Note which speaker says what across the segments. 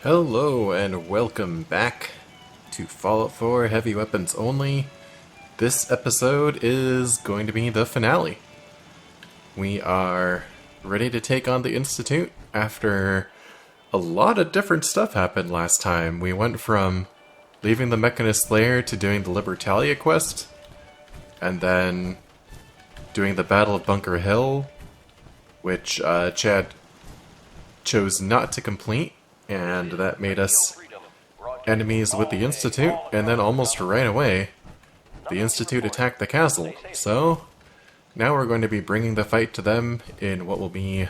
Speaker 1: Hello and welcome back to Fallout 4 Heavy Weapons Only. This episode is going to be the finale. We are ready to take on the Institute after a lot of different stuff happened last time. We went from leaving the Mechanist Lair to doing the Libertalia quest, and then doing the Battle of Bunker Hill, which Chad chose not to complete. And that made us enemies with the Institute, and then almost right away, the Institute attacked the castle. So, now we're going to be bringing the fight to them in what will be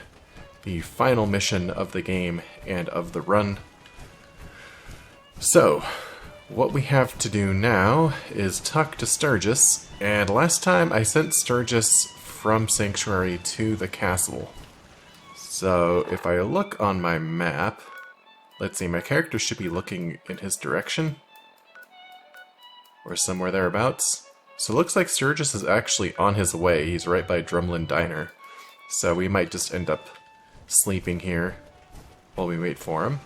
Speaker 1: the final mission of the game and of the run. So, what we have to do now is talk to Sturgis, and last time I sent Sturgis from Sanctuary to the castle. So, if I look on my map, let's see, my character should be looking in his direction. Or somewhere thereabouts. So it looks like Sturgis is actually on his way. He's right by Drumlin Diner. So we might just end up sleeping here while we wait for him.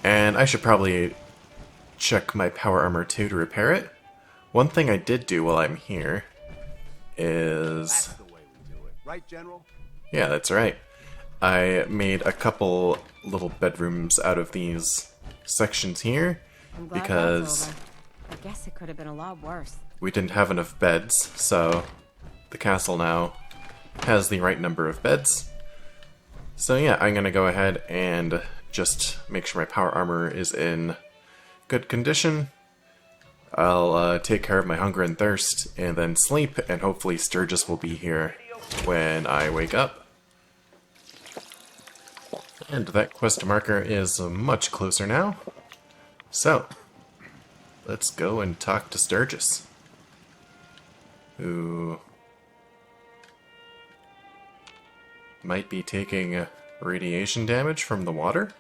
Speaker 1: And I should probably check my power armor too to repair it. One thing I did do while I'm here is...
Speaker 2: That's the way we do it. Right, General?
Speaker 1: Yeah, that's right. I made a couple little bedrooms out of these sections here because
Speaker 3: I guess it could have been a lot worse.
Speaker 1: we didn't have enough beds, so the castle now has the right number of beds. So yeah, I'm gonna go ahead and just make sure my power armor is in good condition. I'll take care of my hunger and thirst and then sleep, and hopefully Sturgis will be here when I wake up. And that quest marker is much closer now. So, let's go and talk to Sturgis, who might be taking radiation damage from the water.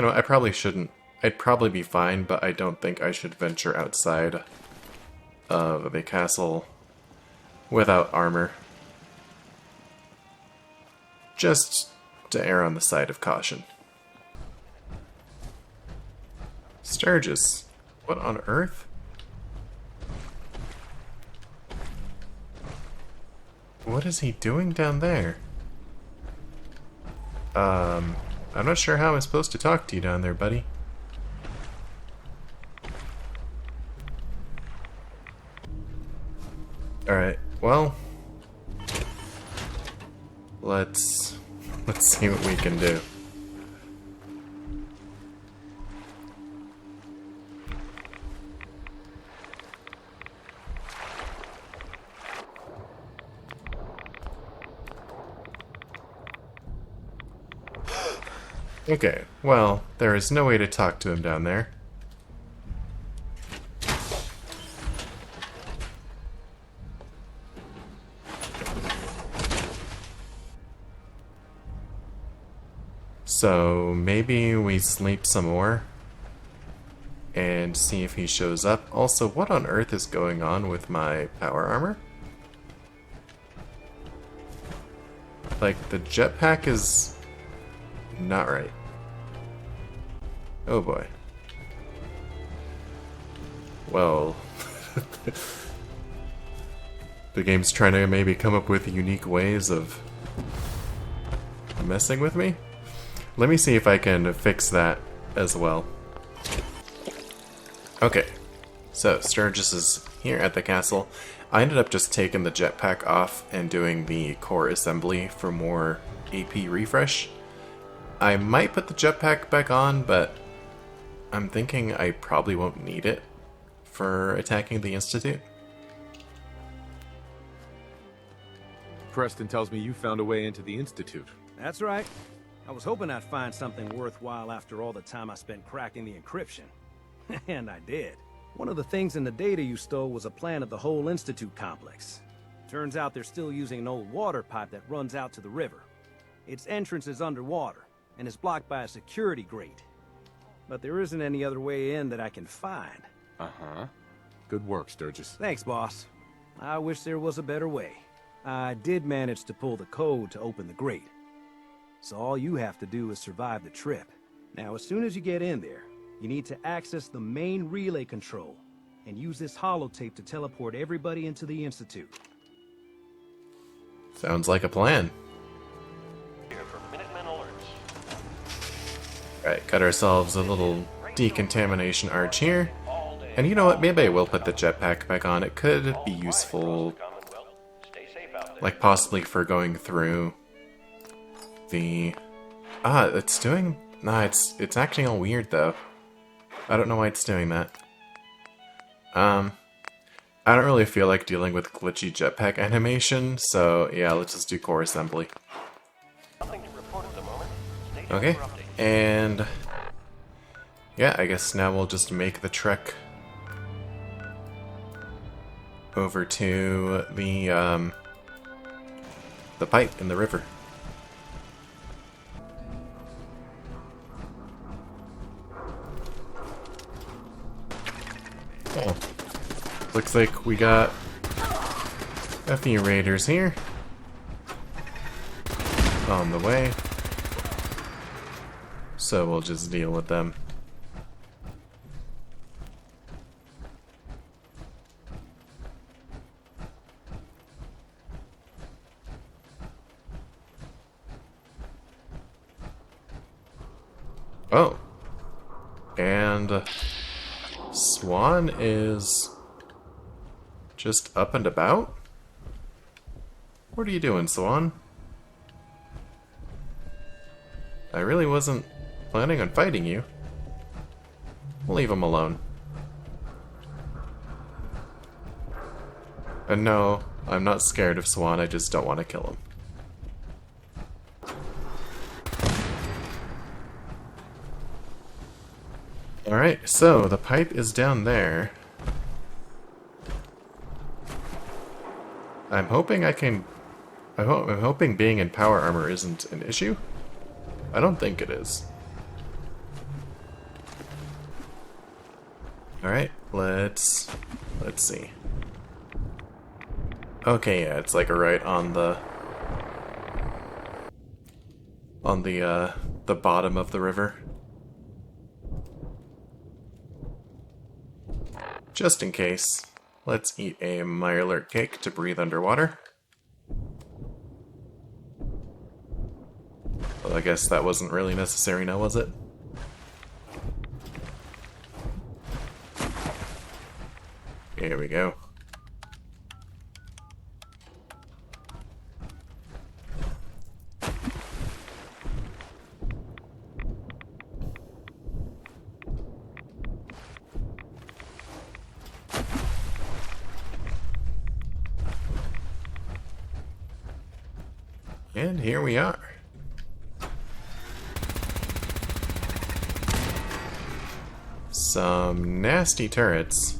Speaker 1: I probably shouldn't. I'd probably be fine, but I don't think I should venture outside of the castle without armor. Just to err on the side of caution. Sturgis, what on earth? What is he doing down there? I'm not sure how I'm supposed to talk to you down there, buddy. Alright, well, let's see what we can do. Okay, well, there is no way to talk to him down there. So maybe we sleep some more and see if he shows up. Also, what on earth is going on with my power armor? Like, the jetpack is not right. Oh boy. Well, the game's trying to maybe come up with unique ways of messing with me? Let me see if I can fix that as well. Okay, so Sturgis is here at the castle. I ended up just taking the jetpack off and doing the core assembly for more AP refresh. I might put the jetpack back on, but I'm thinking I probably won't need it for attacking the Institute.
Speaker 4: Preston tells me you found a way into the Institute.
Speaker 2: That's right. I was hoping I'd find something worthwhile after all the time I spent cracking the encryption. And I did. One of the things in the data you stole was a plan of the whole Institute complex. Turns out they're still using an old water pipe that runs out to the river. Its entrance is underwater, and is blocked by a security grate. But there isn't any other way in that I can find.
Speaker 4: Uh-huh. Good work, Sturgis.
Speaker 2: Thanks, boss. I wish there was a better way. I did manage to pull the code to open the grate. So all you have to do is survive the trip. Now, as soon as you get in there, you need to access the main relay control and use this holotape to teleport everybody into the Institute.
Speaker 1: Sounds like a plan. Alright, got ourselves a little decontamination arch here. And you know what, maybe I will put the jetpack back on. It could be useful, like possibly for going through the... it's doing... Nah, it's acting all weird though. I don't know why it's doing that. I don't really feel like dealing with glitchy jetpack animation, so yeah, let's just do core assembly. Okay, and yeah, I guess now we'll just make the trek over to the pipe in the river. Oh. Looks like we got a few raiders here on the way, so we'll just deal with them. Oh, and Swan is just up and about? What are you doing, Swan? I really wasn't planning on fighting you. We'll leave him alone. And no, I'm not scared of Swan, I just don't want to kill him. Alright, so the pipe is down there. I'm hoping I can... I'm hoping being in power armor isn't an issue. I don't think it is. Alright, let's see. Okay, yeah, it's like right on the bottom of the river. Just in case, let's eat a Mirelurk cake to breathe underwater. Well, I guess that wasn't really necessary now, was it? Here we go. And here we are. Some nasty turrets.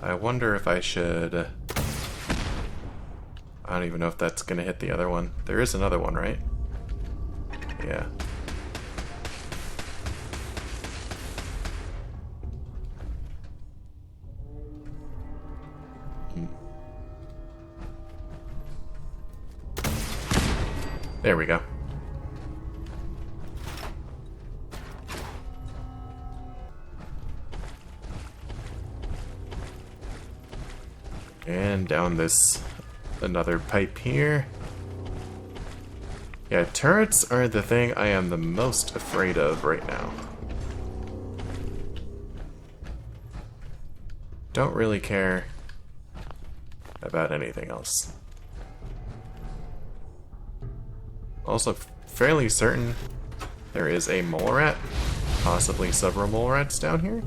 Speaker 1: I wonder if I should... I don't even know if that's gonna hit the other one. There is another one, right? Yeah. There we go. And down this another pipe here. Yeah, turrets are the thing I am the most afraid of right now. Don't really care about anything else. Also fairly certain there is a mole rat, possibly several mole rats down here.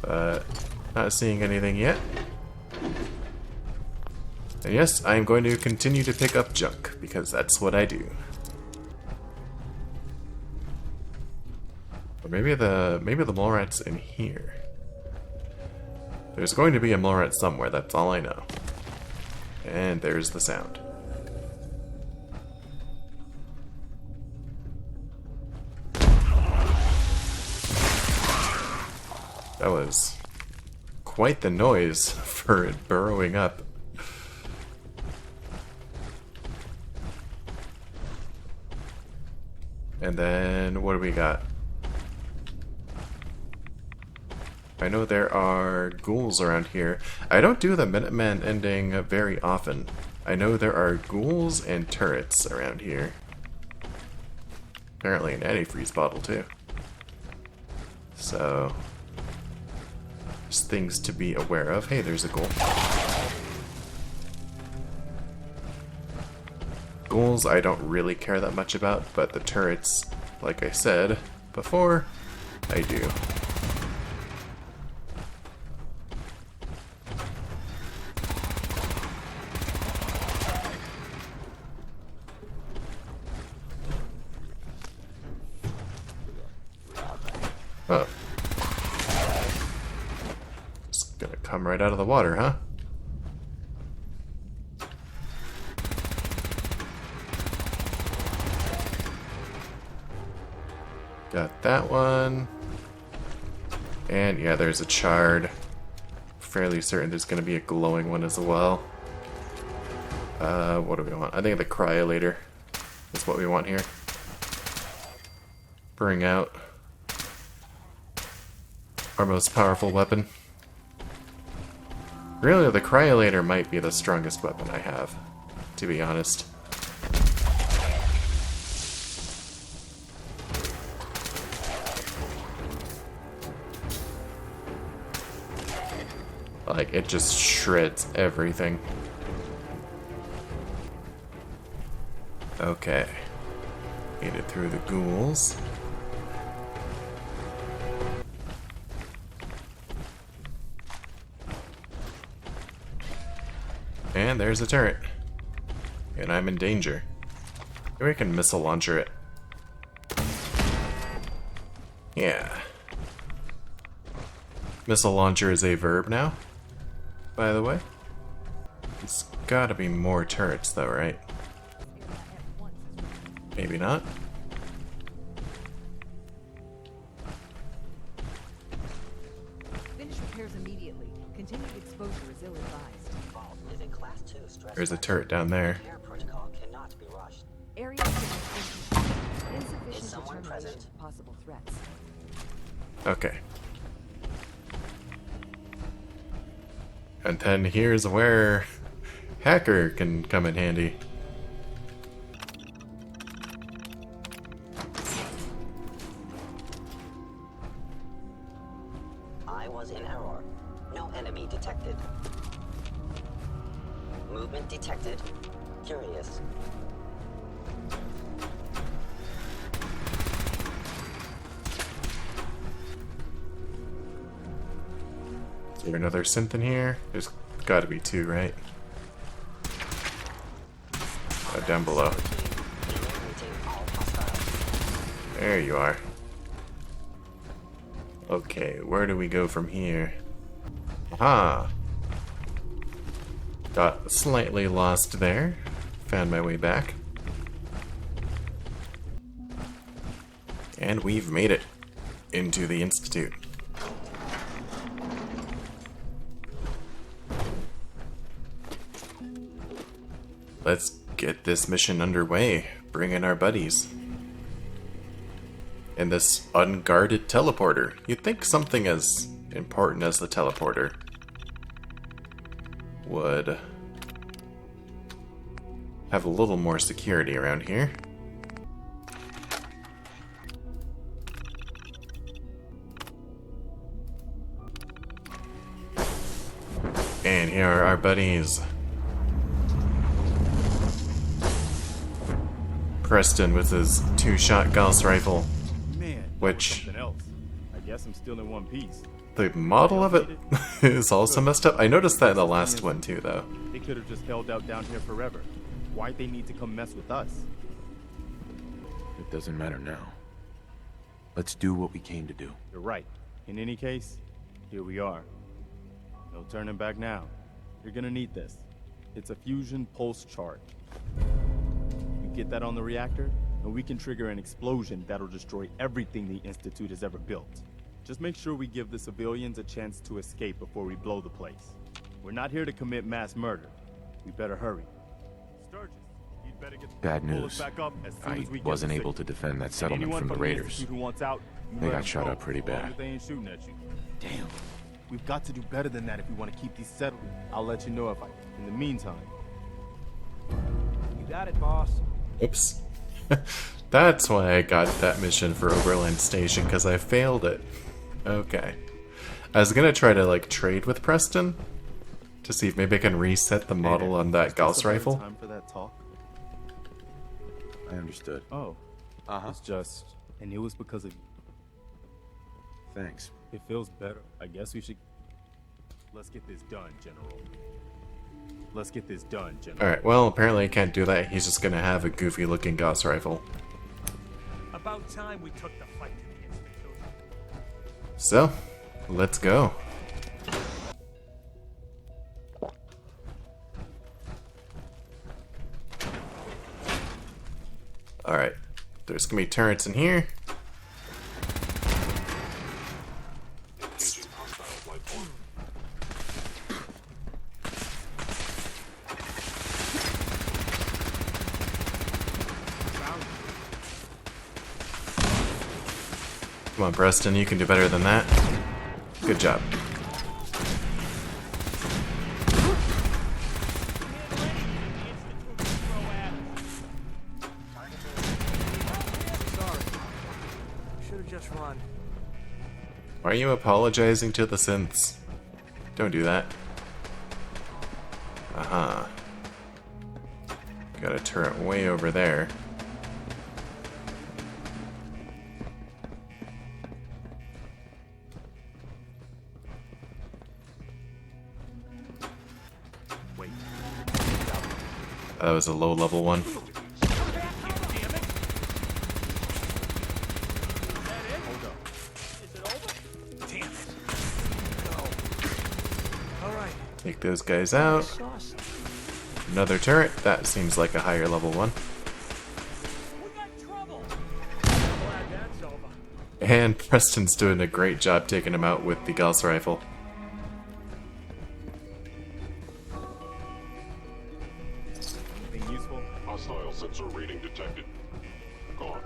Speaker 1: But not seeing anything yet. And yes, I am going to continue to pick up junk, because that's what I do. Or maybe the mole rat's in here. There's going to be a mole rat somewhere, that's all I know. And there's the sound. That was quite the noise for it burrowing up. And then, what do we got? I know there are ghouls around here. I don't do the Minuteman ending very often. I know there are ghouls and turrets around here. Apparently an antifreeze bottle too. So, there's things to be aware of. Hey, there's a ghoul. Ghouls I don't really care that much about, but the turrets, like I said before, I do. Oh. Just gonna come right out of the water, huh? Got that one. And yeah, there's a chard. Fairly certain there's gonna be a glowing one as well. What do we want? I think the cryolator is what we want here. Bring out our most powerful weapon. Really, the cryolator might be the strongest weapon I have, to be honest. Like, it just shreds everything. Okay. Made it through the ghouls. And there's a turret. And I'm in danger. Maybe I can missile launcher it. Yeah. Missile launcher is a verb now, by the way. There's gotta be more turrets though, right? Maybe not.
Speaker 5: Finish repairs immediately. Continued exposure is ill-advised.
Speaker 6: Vault is a class 2 stress.
Speaker 1: There's a turret down there.
Speaker 6: Repair protocol cannot be rushed.
Speaker 5: Area insufficient
Speaker 6: Is someone
Speaker 5: determination
Speaker 6: present?
Speaker 5: of possible threats.
Speaker 1: Okay. And then here's where hacker can come in handy.
Speaker 6: I was in error. No enemy detected. Movement detected. Curious.
Speaker 1: Is there another synth in here? There's gotta be two, right? Down below.
Speaker 6: Eliminating all hostiles.
Speaker 1: There you are. Okay, where do we go from here? Aha! Got slightly lost there. Found my way back. And we've made it into the Institute. Let's get this mission underway. Bring in our buddies. In this unguarded teleporter. You'd think something as important as the teleporter would have a little more security around here. And here are our buddies. Preston with his 2-shot Gauss rifle,
Speaker 4: Man,
Speaker 1: which
Speaker 4: something else. I guess I'm still in one piece.
Speaker 1: the model of it is also messed up. I noticed that in the last one too, though.
Speaker 4: They could have just held out down here forever. Why'd they need to come mess with us?
Speaker 7: It doesn't matter now. Let's do what we came to do.
Speaker 4: You're right. In any case, here we are. No turning back now. You're gonna need this. It's a fusion pulse charge. You get that on the reactor, and we can trigger an explosion that'll destroy everything the Institute has ever built. Just make sure we give the civilians a chance to escape before we blow the place. We're not here to commit mass murder. We better hurry. Sturgis, you'd better get the
Speaker 7: Bad
Speaker 4: bullets
Speaker 7: news.
Speaker 4: back up as soon
Speaker 7: I
Speaker 4: as we get
Speaker 7: wasn't
Speaker 4: the
Speaker 7: able to
Speaker 4: signal.
Speaker 7: defend that
Speaker 4: And
Speaker 7: settlement
Speaker 4: anyone
Speaker 7: from the
Speaker 4: from
Speaker 7: raiders.
Speaker 4: Institute who wants out, you
Speaker 7: They
Speaker 4: let
Speaker 7: got
Speaker 4: them
Speaker 7: shot
Speaker 4: go,
Speaker 7: up pretty
Speaker 4: as long
Speaker 7: bad.
Speaker 4: as they ain't shooting at you. Damn. We've got to do better than that if we want to keep these settled. I'll let you know if I... In the meantime...
Speaker 2: You got it, boss.
Speaker 1: Oops. That's why I got that mission for Oberlin Station, because I failed it. Okay. I was gonna try to, like, trade with Preston to see if maybe I can reset the model on that Gauss rifle.
Speaker 4: Time for that talk?
Speaker 7: I understood.
Speaker 4: Oh. It's just... And it was because of you.
Speaker 7: Thanks.
Speaker 4: It feels better. I guess we should... Let's get this done, General. Let's get this done, General.
Speaker 1: Alright, well, apparently I can't do that. He's just gonna have a goofy looking Gauss rifle.
Speaker 8: About time we took the fight to the Institute.
Speaker 1: So, let's go. Alright, there's gonna be turrets in here. Come on, Preston, you can do better than that. Good job.
Speaker 8: Should have just run.
Speaker 1: Why are you apologizing to the synths? Don't do that. Uh-huh. Got a turret way over there.
Speaker 4: Wait.
Speaker 1: That was a low level one. Take those guys out. Another turret. That seems like a higher level one. And Preston's doing a great job taking him out with the Gauss rifle.
Speaker 4: Anything useful?
Speaker 9: Hostile sensor reading detected. Gone.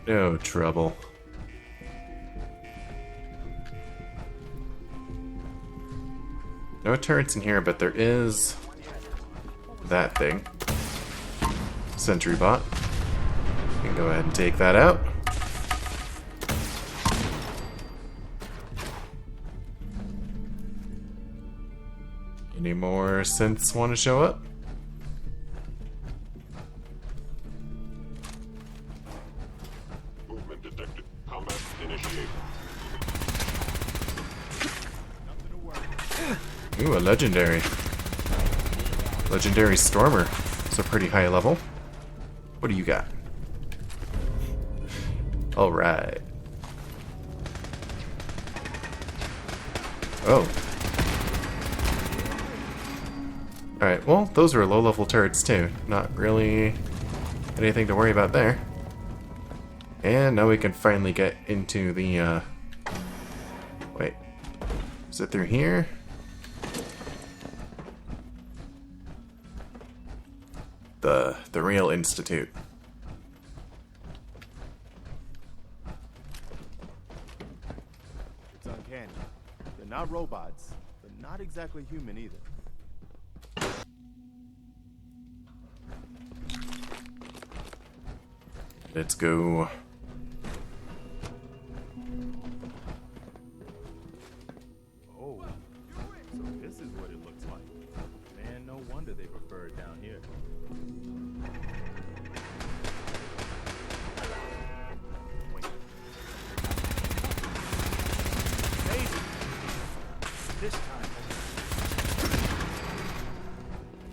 Speaker 1: No trouble. No turrets in here, but there is that thing. Sentry bot. You can go ahead and take that out. Any more synths want to show up?
Speaker 9: Movement detected. Combat initiated.
Speaker 1: Ooh, a legendary. Legendary Stormer. It's a pretty high level. What do you got? Alright. Oh. Alright, well, those are low-level turrets too. Not really anything to worry about there. And now we can finally get into the, wait. Is it through here? The real Institute.
Speaker 4: It's uncanny. They're not robots, but not exactly human either.
Speaker 1: Let's go.
Speaker 4: Oh, so this is what it looks like. Man, no wonder they prefer it down here. Wait.
Speaker 8: Maybe. This time.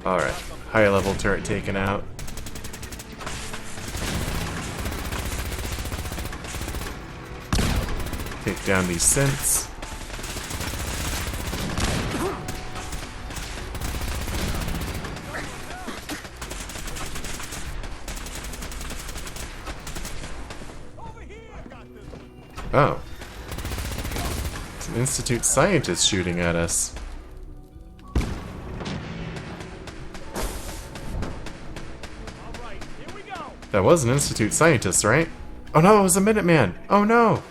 Speaker 1: Alright, higher level turret taken out. Take down these synths. Oh. It's an Institute scientist shooting at us.
Speaker 8: Alright, here we go!
Speaker 1: That was an Institute scientist, right? Oh no, it was a Minuteman! Oh no!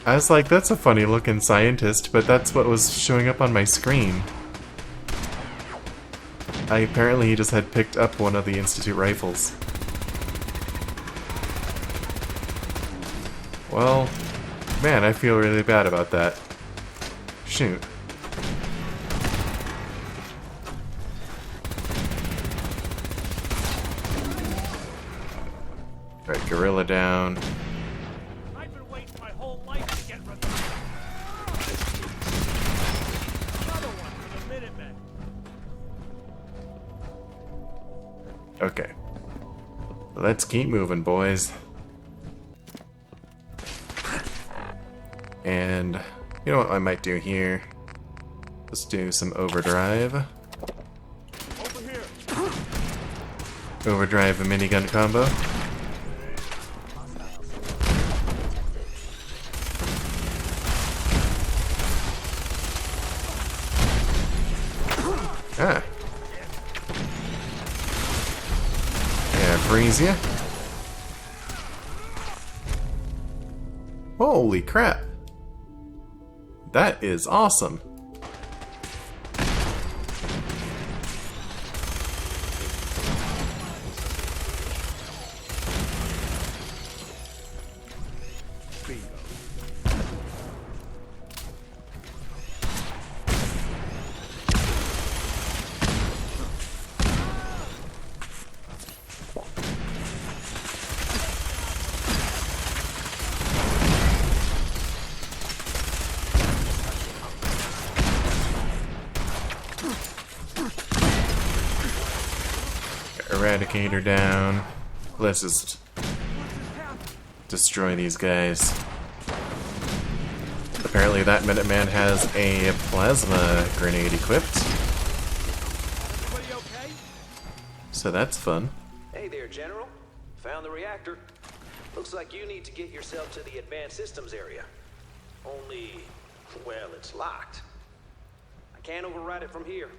Speaker 1: I was like, that's a funny looking scientist, but that's what was showing up on my screen. Apparently he just had picked up one of the Institute rifles. Well, man, I feel really bad about that. Shoot. Alright, gorilla down.
Speaker 8: I've been waiting my whole life to get revenge. Another one for the Minutemen.
Speaker 1: Okay. Let's keep moving, boys. And you know what I might do here? Let's do some overdrive.
Speaker 8: Over here.
Speaker 1: Overdrive a minigun combo. Ah. Yeah, freeze ya. Holy crap. That is awesome. Eradicator down. Let's just destroy these guys. Apparently that Minuteman has a plasma grenade equipped.
Speaker 8: Everybody okay?
Speaker 1: So that's fun.
Speaker 10: Hey there, General. Found the reactor. Looks like you need to get yourself to the advanced systems area. Only, well, it's locked. I can't override it from here.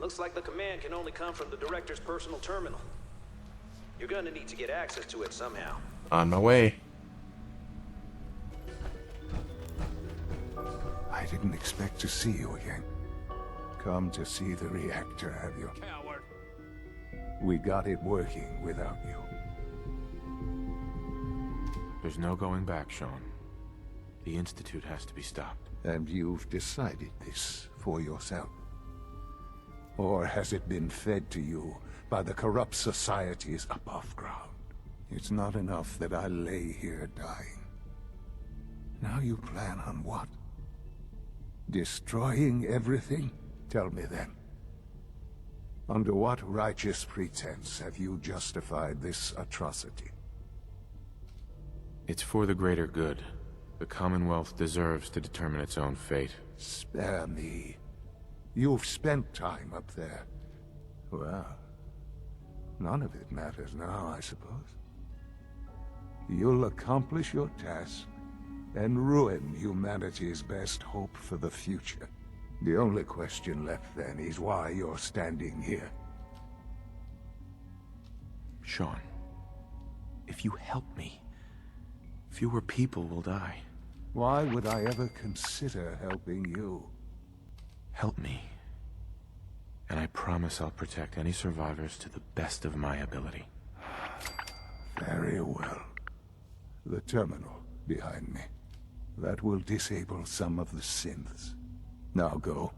Speaker 10: Looks like the command can only come from the director's personal terminal. You're gonna need to get access to it somehow.
Speaker 1: On my way.
Speaker 11: I didn't expect to see you again. Come to see the reactor, have you?
Speaker 8: Coward.
Speaker 11: We got it working without you.
Speaker 7: There's no going back, Sean. The Institute has to be stopped.
Speaker 11: And you've decided this for yourself? Or has it been fed to you by the corrupt societies above ground? It's not enough that I lay here dying. Now you plan on what? Destroying everything? Tell me then. Under what righteous pretense have you justified this atrocity?
Speaker 7: It's for the greater good. The Commonwealth deserves to determine its own fate.
Speaker 11: Spare me. You've spent time up there. Well, none of it matters now, I suppose. You'll accomplish your task and ruin humanity's best hope for the future. The only question left then is why you're standing here.
Speaker 7: Sean, if you help me, fewer people will die.
Speaker 11: Why would I ever consider helping you?
Speaker 7: Help me, and I promise I'll protect any survivors to the best of my ability.
Speaker 11: Very well. The terminal behind me. That will disable some of the synths. Now go.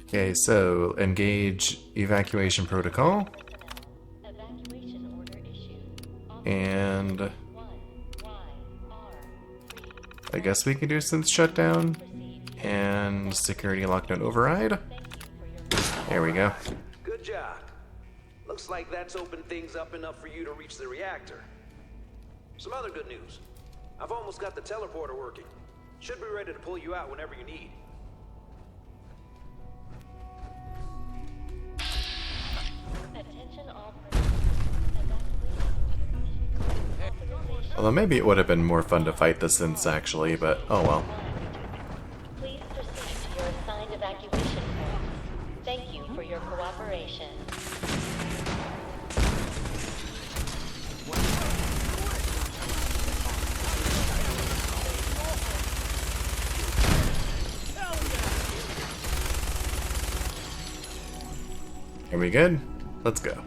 Speaker 1: Okay, so engage evacuation protocol. And I guess we can do synth shutdown and security lockdown override. There we go.
Speaker 10: Good job. Looks like that's opened things up enough for you to reach the reactor. Some other good news. I've almost got the teleporter working. Should be ready to pull you out whenever you need.
Speaker 1: Although maybe it would have been more fun to fight the synths actually, but oh well.
Speaker 12: Please proceed to your assigned evacuation points. Thank you for your cooperation.
Speaker 1: Are we good? Let's go.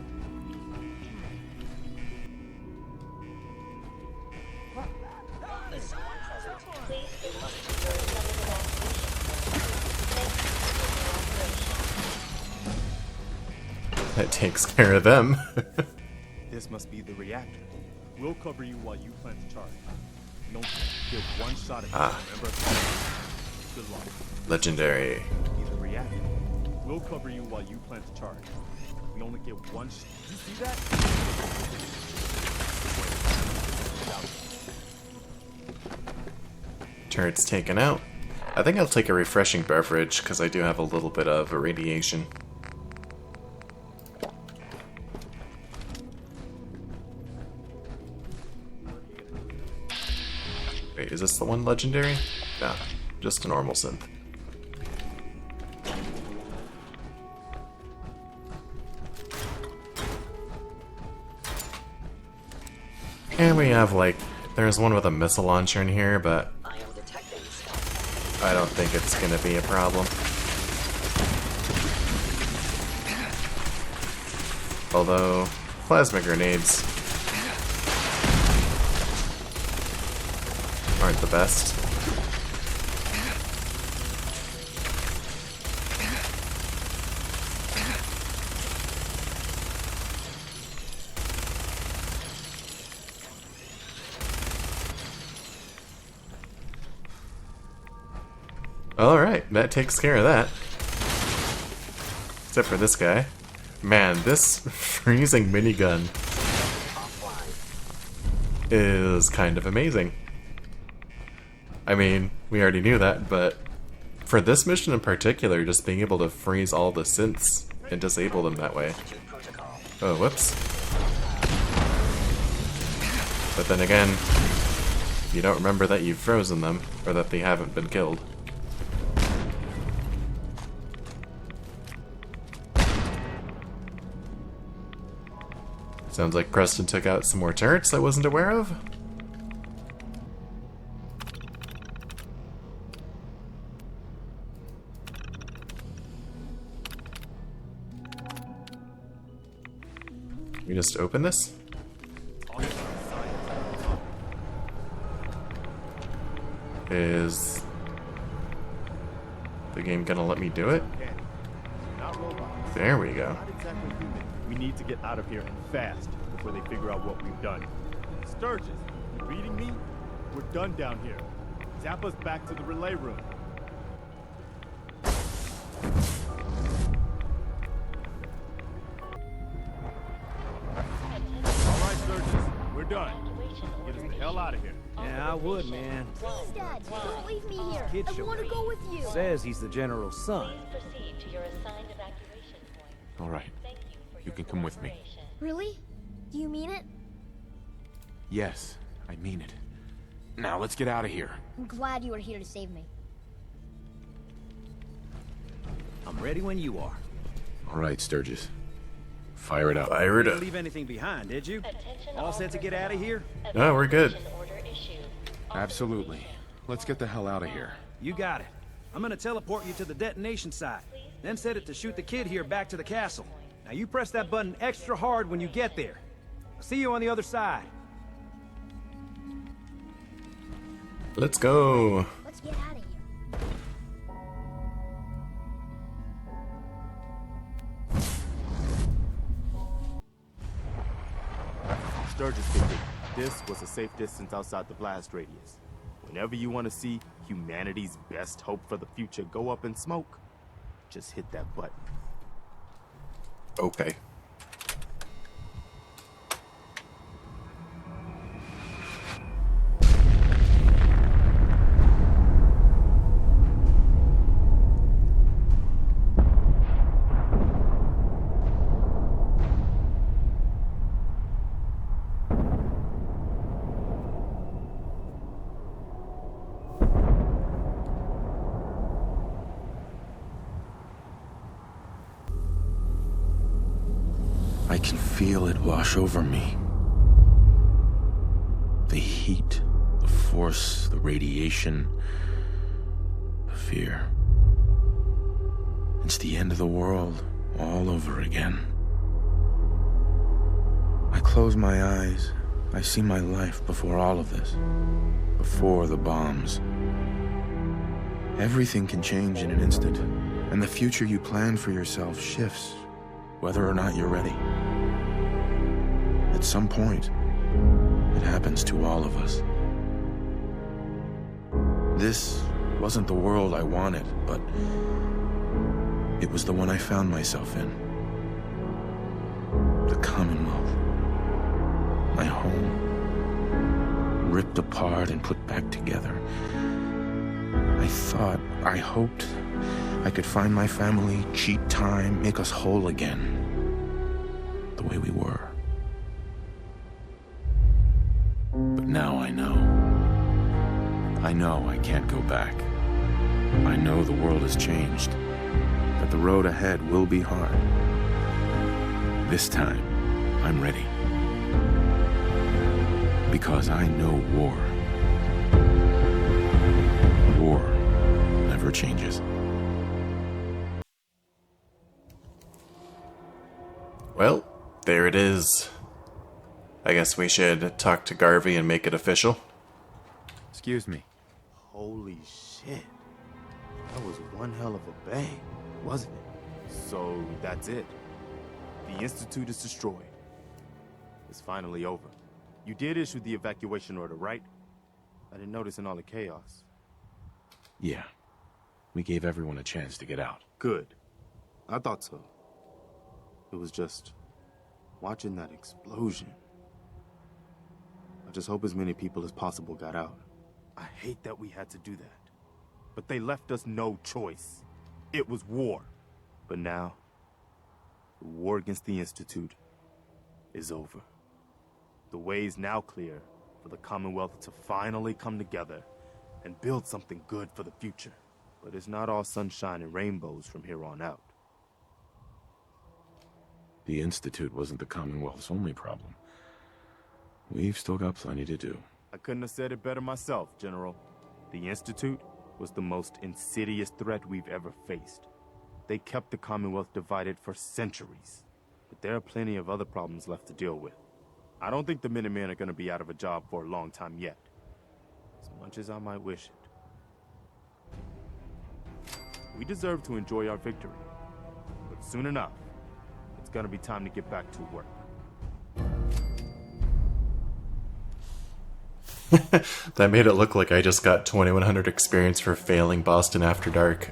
Speaker 1: That takes care of them.
Speaker 4: This must be the reactor. We'll cover you while you plant the charge. We only get one shot at you, remember? Good luck.
Speaker 1: Legendary.
Speaker 4: Be the reactor. We'll cover you while you plant the charge. We only get one shot. You see that?
Speaker 1: Turret's taken out. I think I'll take a refreshing beverage because I do have a little bit of irradiation. Wait, is this the one legendary? Nah, just a normal synth. And we have like, there's one with a missile launcher in here, but I don't think it's gonna be a problem. Although, plasma grenades aren't the best. Alright, that takes care of that. Except for this guy. Man, this freezing minigun is kind of amazing. I mean, we already knew that, but for this mission in particular, just being able to freeze all the synths and disable them that way. Oh, whoops. But then again, you don't remember that you've frozen them, or that they haven't been killed. Sounds like Preston took out some more turrets I wasn't aware of. We just open this? Is the game gonna let me do it? There we go.
Speaker 4: We need to get out of here and fast before they figure out what we've done. Sturgis, you reading me? We're done down here. Zap us back to the relay room. Alright, Sturgis, we're done. Get us the hell out of here.
Speaker 2: Yeah, I would, man.
Speaker 13: Please, Dad, don't leave me here.
Speaker 2: Kid
Speaker 13: I want to go with you.
Speaker 2: Says he's the general's son.
Speaker 12: Please proceed to your assigned evacuation point.
Speaker 7: All right.
Speaker 12: Thank you for
Speaker 7: You
Speaker 12: your
Speaker 7: can come with me.
Speaker 12: cooperation.
Speaker 13: Really? Do you mean it?
Speaker 7: Yes, I mean it. Now let's get out of here.
Speaker 13: I'm glad you were here to save me.
Speaker 2: I'm ready when you are.
Speaker 7: All right, Sturgis. Fire it up.
Speaker 1: Fire it
Speaker 2: Didn't
Speaker 1: up.
Speaker 2: leave anything behind, did you?
Speaker 12: Attention
Speaker 2: All set to get out of here?
Speaker 1: No, we're good.
Speaker 12: Evacuation order issued.
Speaker 7: Absolutely. Let's get the hell out of here.
Speaker 2: You got it. I'm gonna teleport you to the detonation site, then set it to shoot the kid here back to the castle. Now you press that button extra hard when you get there. I'll see you on the other side.
Speaker 1: Let's go.
Speaker 13: Let's get out of here.
Speaker 4: Sturgis thinking this was a safe distance outside the blast radius. Whenever you want to see humanity's best hope for the future go up in smoke, just hit that button.
Speaker 1: Okay.
Speaker 7: can feel it wash over me. The heat, the force, the radiation, the fear. It's the end of the world all over again. I close my eyes. I see my life before all of this. Before the bombs. Everything can change in an instant, and the future you plan for yourself shifts, whether or not you're ready. At some point, it happens to all of us. This wasn't the world I wanted, but it was the one I found myself in. The Commonwealth. My home. Ripped apart and put back together. I hoped I could find my family, cheat time, make us whole again. The way we were. But now I know. I know I can't go back. I know the world has changed. That the road ahead will be hard. This time, I'm ready. Because I know war. War never changes.
Speaker 1: Well, there it is. I guess we should talk to Garvey and make it official.
Speaker 4: Excuse me. Holy shit. That was one hell of a bang, wasn't it? So that's it. The Institute is destroyed. It's finally over. You did issue the evacuation order, right? I didn't notice in all the chaos.
Speaker 7: Yeah. We gave everyone a chance to get out.
Speaker 4: Good. I thought so. It was just watching that explosion. I just hope as many people as possible got out. I hate that we had to do that. But they left us no choice. It was war. But now, the war against the Institute is over. The way is now clear for the Commonwealth to finally come together and build something good for the future. But it's not all sunshine and rainbows from here on out.
Speaker 7: The Institute wasn't the Commonwealth's only problem. We've still got plenty to do.
Speaker 4: I couldn't have said it better myself, General. The Institute was the most insidious threat we've ever faced. They kept the Commonwealth divided for centuries. But there are plenty of other problems left to deal with. I don't think the Minutemen are going to be out of a job for a long time yet. As much as I might wish it. We deserve to enjoy our victory. But soon enough, it's going to be time to get back to work.
Speaker 1: That made it look like I just got 2100 experience for failing Boston After Dark.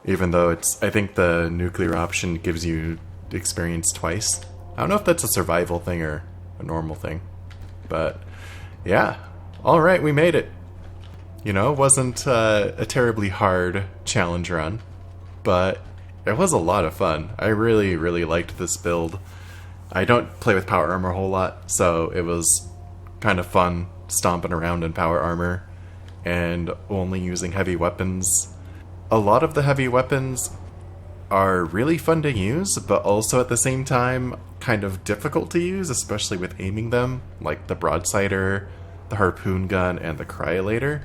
Speaker 1: Even though I think the nuclear option gives you experience twice. I don't know if that's a survival thing or a normal thing. But, yeah. Alright, we made it. You know, it wasn't a terribly hard challenge run. But it was a lot of fun. I really, really liked this build. I don't play with power armor a whole lot, so it was kind of fun stomping around in power armor and only using heavy weapons. A lot of the heavy weapons are really fun to use, but also at the same time kind of difficult to use, especially with aiming them, like the broadsider, the harpoon gun, and the cryolator.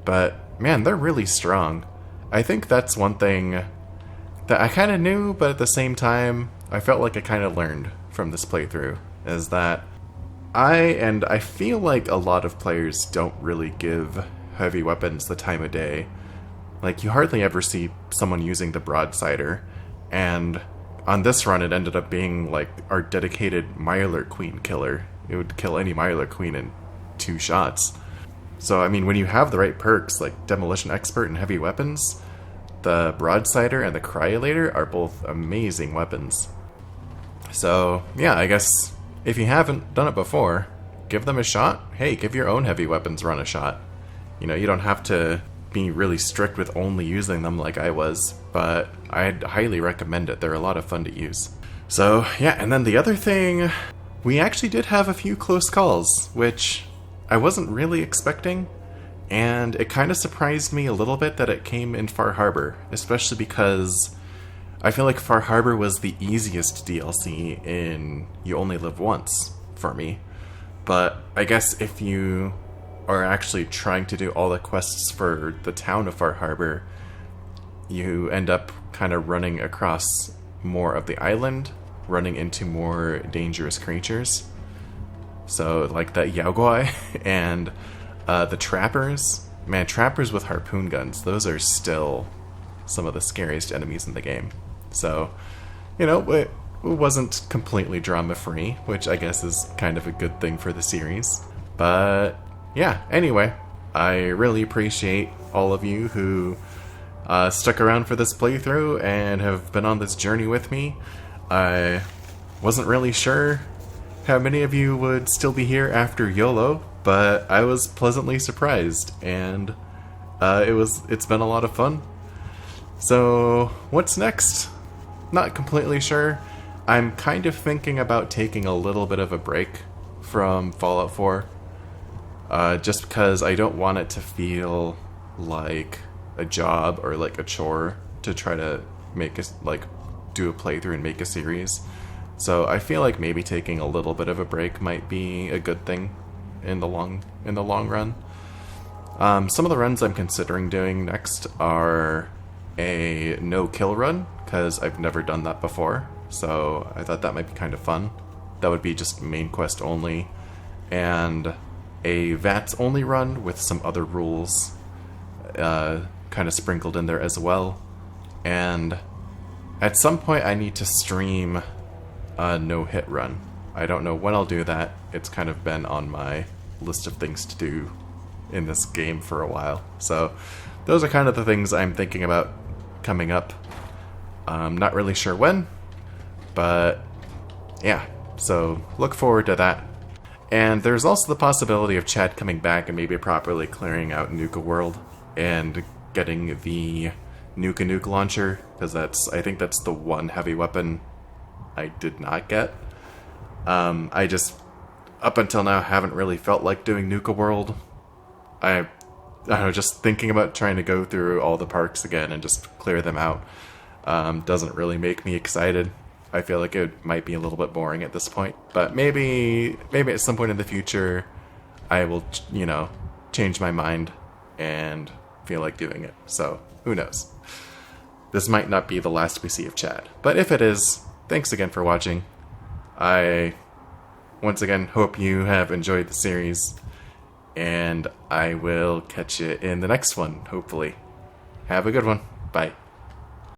Speaker 1: But man, they're really strong. I think that's one thing that I kind of knew, but at the same time I felt like I kind of learned from this playthrough, is that I feel like a lot of players don't really give heavy weapons the time of day. Like, you hardly ever see someone using the broadsider, and on this run it ended up being like our dedicated Mylar Queen killer. It would kill any Mylar Queen in 2 shots. So, I mean, when you have the right perks, like Demolition Expert and heavy weapons, the broadsider and the cryolator are both amazing weapons. So, yeah, I guess if you haven't done it before, give them a shot. Hey, give your own heavy weapons run a shot. You know, you don't have to be really strict with only using them like I was, but I'd highly recommend it. They're a lot of fun to use. So, yeah, and then the other thing, we actually did have a few close calls, which I wasn't really expecting, and it kind of surprised me a little bit that it came in Far Harbor, especially because I feel like Far Harbor was the easiest DLC in You Only Live Once for me. But I guess if you are actually trying to do all the quests for the town of Far Harbor, you end up kind of running across more of the island, running into more dangerous creatures. So, like that Yaogoi and the Trappers. Man, Trappers with harpoon guns, those are still some of the scariest enemies in the game. So, you know, it wasn't completely drama-free, which I guess is kind of a good thing for the series. But, yeah, anyway, I really appreciate all of you who stuck around for this playthrough and have been on this journey with me. I wasn't really sure how many of you would still be here after YOLO, but I was pleasantly surprised, and it's been a lot of fun. So, what's next? Not completely sure. I'm kind of thinking about taking a little bit of a break from Fallout 4, just because I don't want it to feel like a job or like a chore to try to make do a playthrough and make a series. So I feel like maybe taking a little bit of a break might be a good thing in the long run. Some of the runs I'm considering doing next are a no-kill run, because I've never done that before, so I thought that might be kind of fun. That would be just main quest only, and a VATS only run with some other rules kind of sprinkled in there as well. And at some point I need to stream a no-hit run. I don't know when I'll do that. It's kind of been on my list of things to do in this game for a while. So those are kind of the things I'm thinking about coming up. I'm not really sure when, but yeah, so look forward to that. And there's also the possibility of Chad coming back and maybe properly clearing out Nuka World and getting the Nuke launcher, because I think that's the one heavy weapon I did not get. I just, up until now, haven't really felt like doing Nuka World. I don't know, just thinking about trying to go through all the parks again and just clear them out doesn't really make me excited. I feel like it might be a little bit boring at this point, but maybe at some point in the future I will, change my mind and feel like doing it. So, who knows? This might not be the last we see of Chad, but if it is, thanks again for watching. I, once again, hope you have enjoyed the series, and I will catch you in the next one, hopefully. Have a good one. Bye.